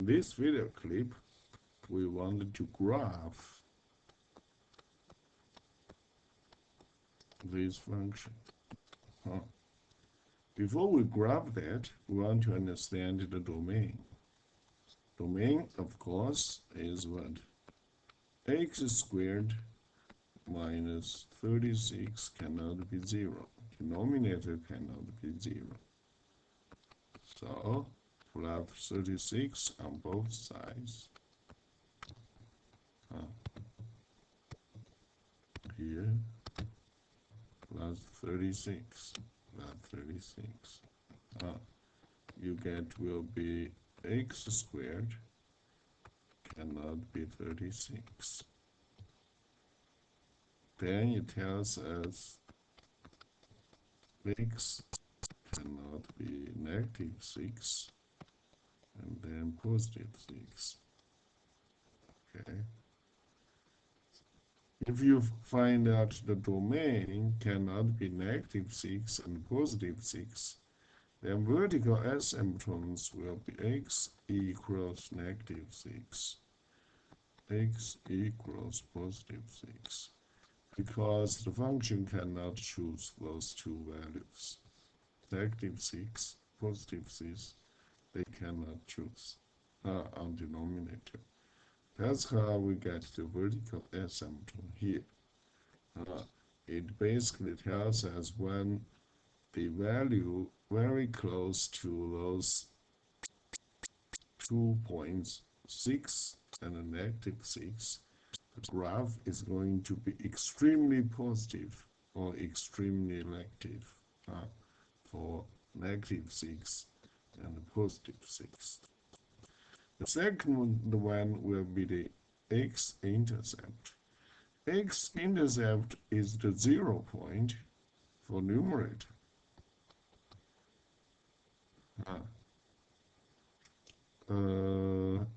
this video clip, we wanted to graph this function. Before we graph that, we want to understand the domain. Domain, of course, is what? X squared minus 36 cannot be 0. Denominator cannot be 0. So, plug 36 on both sides. Here, plus 36, plus 36. You get will be x squared cannot be 36. Then it tells us x cannot be negative 6 and then positive 6. Okay. If you find out the domain cannot be negative 6 and positive 6, then vertical asymptotes will be x equals negative 6, x equals positive 6, because the function cannot choose those two values. Negative 6, positive 6, they cannot choose on denominator. That's how we get the vertical asymptote here. It basically tells us when the value very close to those 2 points, 6 and negative 6, the graph is going to be extremely positive or extremely negative for negative 6 and positive 6. The second one will be the x-intercept. X-intercept is the 0 point for numerator.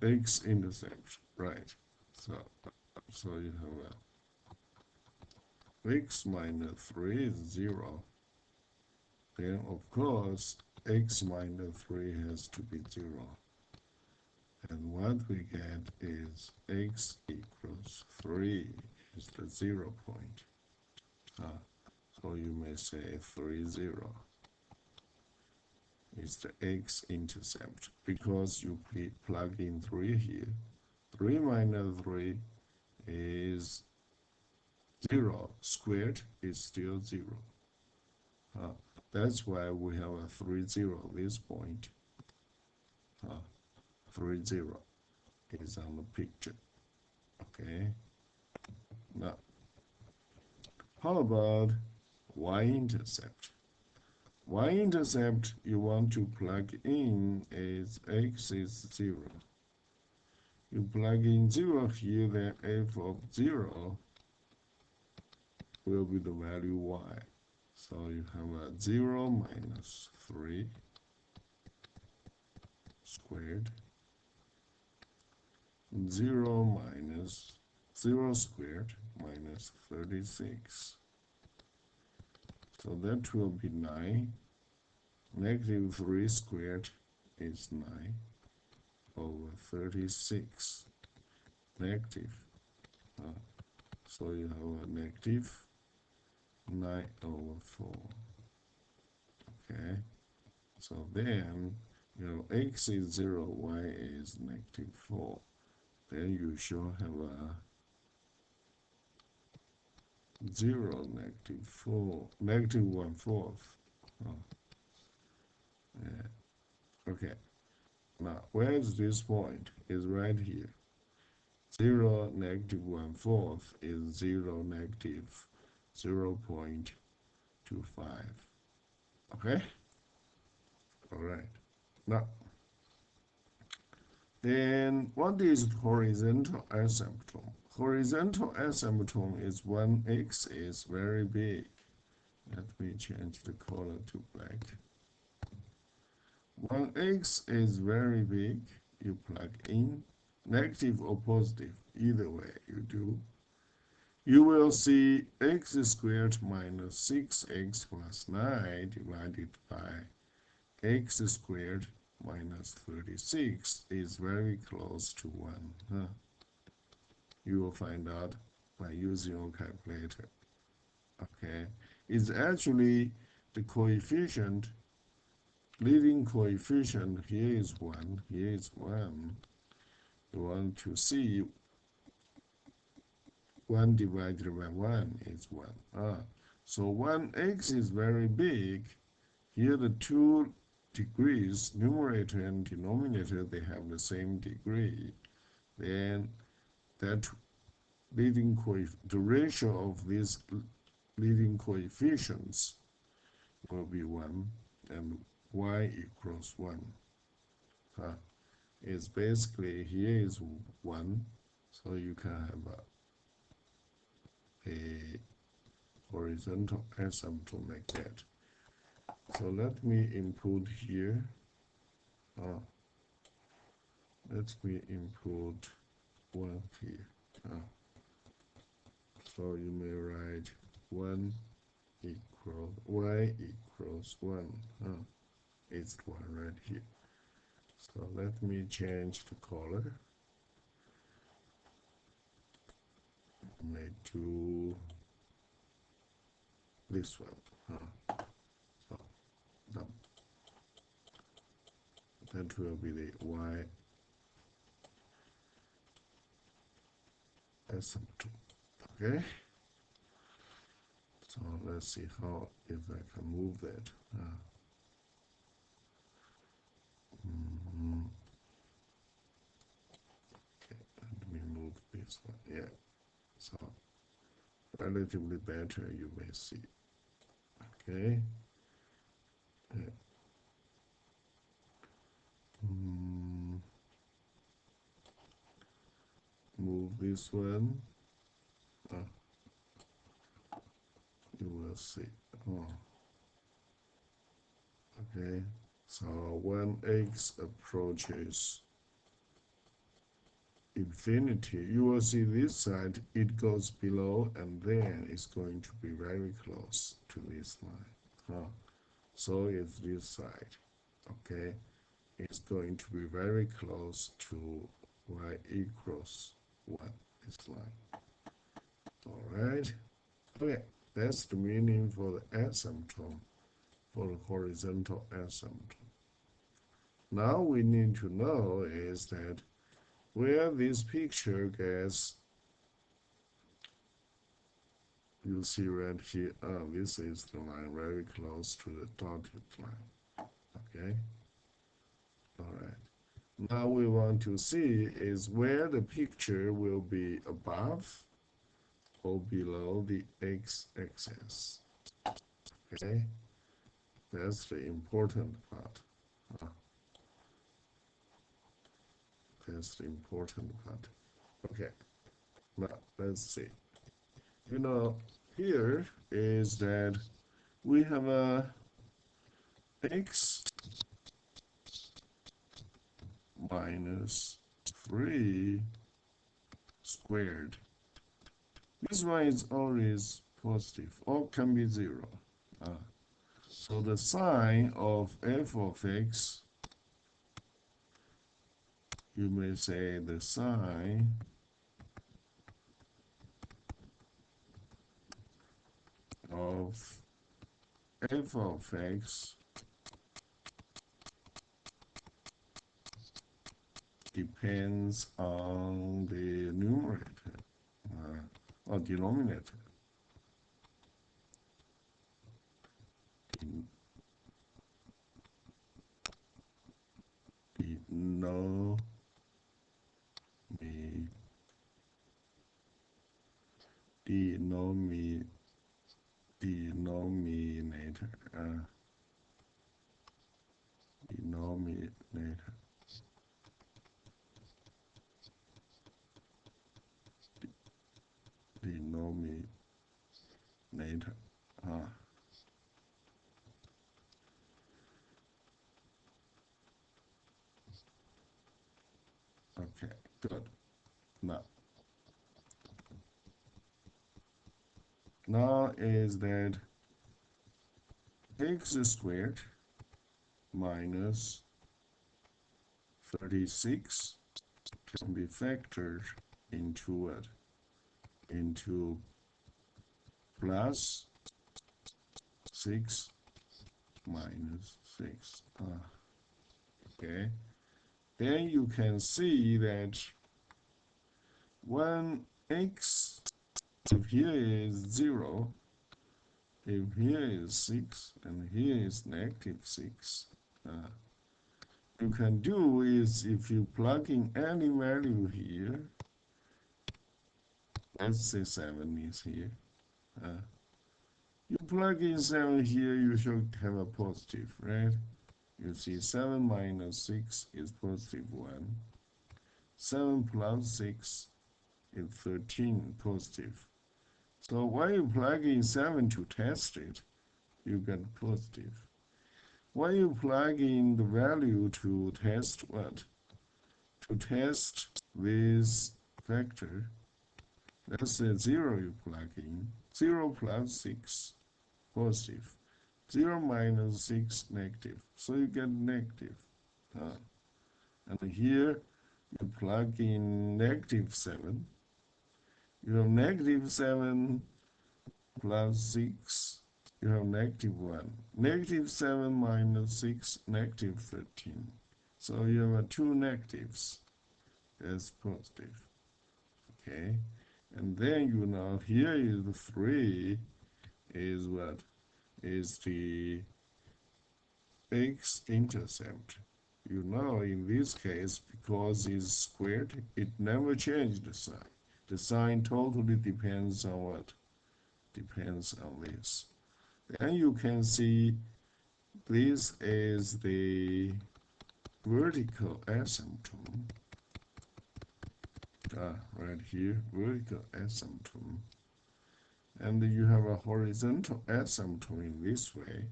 X-intercept, right? So you have x minus 3 is 0. Then of course x minus 3 has to be 0. And what we get is x equals 3 is the 0 point. So you may say 3, 0 is the x-intercept, because you plug in 3 here. 3 minus 3 is 0. Squared is still 0. That's why we have a 3, 0 this point. 3, 0 is on the picture. Okay. Now, how about y-intercept? Y-intercept you want to plug in is x is 0. You plug in 0 here, then f of 0 will be the value y. So you have a 0 minus 3 squared, 0 minus 0 squared minus 36. So that will be 9. Negative 3 squared is 9 over 36. Negative. So you have a negative 9 over 4. Okay. So then, x is 0, y is negative 4. Then you should have a 0, negative 4, negative 1/4. Okay. Now, where is this point? Is right here. 0, negative 1/4 is 0, negative 0.25. Okay? All right. Now, then what is horizontal asymptote? Horizontal asymptote is when x is very big. Let me change the color to black. When x is very big, you plug in negative or positive, either way you do. You will see x squared minus 6x plus 9 divided by x squared minus 36 is very close to 1. You will find out by using your calculator. Okay, it's actually the coefficient, leading coefficient. Here is 1, here is 1. You want to see 1 divided by 1 is 1. So 1x is very big. Here the two degrees, numerator and denominator, they have the same degree. Then that the ratio of these leading coefficients will be 1, and y equals 1. It's basically, here is 1, so you can have a horizontal asymptote like that. So let me input here. Let me input 1 here. So you may write 1 equals y equals 1. It's 1 right here. So let me change the color. Make to this one. So that will be the y asymptote. Okay. So let's see how, if I can move that. Okay, let me move this one. Yeah. So relatively better, you may see. Okay. Move this one. You will see. Okay. So when x approaches infinity, you will see this side, it goes below, and then it's going to be very close to this line. So is this side. Okay, it's going to be very close to y equals 1, this line. All right. Okay, that's the meaning for the asymptote, for the horizontal asymptote. Now we need to know is that where this picture gets, you see right here, this is the line very close to the dotted line. Okay. All right. Now we want to see is where the picture will be above or below the x-axis. Okay. That's the important part. That's the important part. Okay. Now let's see. Here is that we have a x minus 3 squared. This one is always positive, or can be 0. So the sign of f of x, you may say the sign of f of x depends on the numerator or denominator. Denominator. Denominator. Okay, good. Now is that x squared minus 36 can be factored into what? Into plus 6 minus 6. Okay. Then you can see that when x, if here is 0, if here is 6, and here is negative 6, you can do is if you plug in any value here, let's say 7 is here, you plug in 7 here, you should have a positive, right? You see 7 minus 6 is positive 1. 7 plus 6 is 13 positive. So when you plug in 7 to test it, you get positive. When you plug in the value to test what? To test this factor, let's say 0 you plug in, 0 plus 6 positive, 0 minus 6 negative, so you get negative. And here you plug in negative 7, you have negative 7 plus 6, you have negative 1. Negative 7 minus 6, negative 13. So you have two negatives as positive. Okay, and then you know here is the 3 is what? Is the x-intercept. You know in this case, because it's squared, it never changed the sign. The sign totally depends on what? Depends on this. Then you can see this is the vertical asymptote. Right here, vertical asymptote. And you have a horizontal asymptote in this way.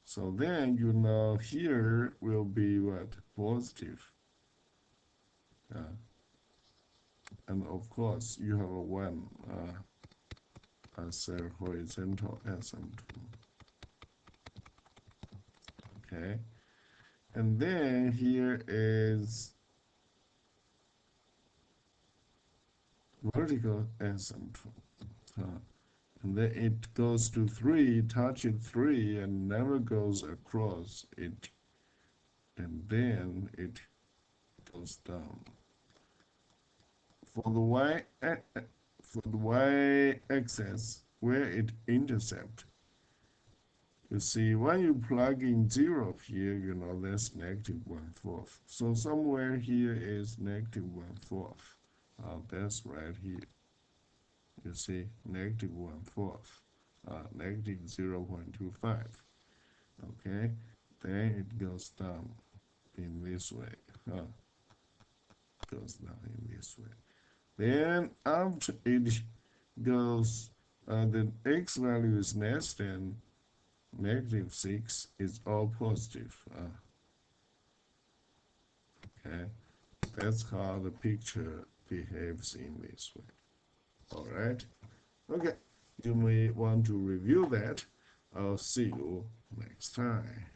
So then you know here will be what? Positive. And of course you have a 1 as a horizontal asymptote. Okay, and then here is vertical asymptote. And then it goes to 3, touches 3, and never goes across it, and then it goes down. For the y-axis where it intercepts, you see when you plug in 0 here, you know that's negative 1/4. So somewhere here is negative 1/4. That's right here. You see negative 1/4, negative 0.25. Okay, then it goes down in this way. Goes down in this way. Then after it goes, the x value is less than negative 6, is all positive. Okay, that's how the picture behaves in this way. All right. Okay, you may want to review that. I'll see you next time.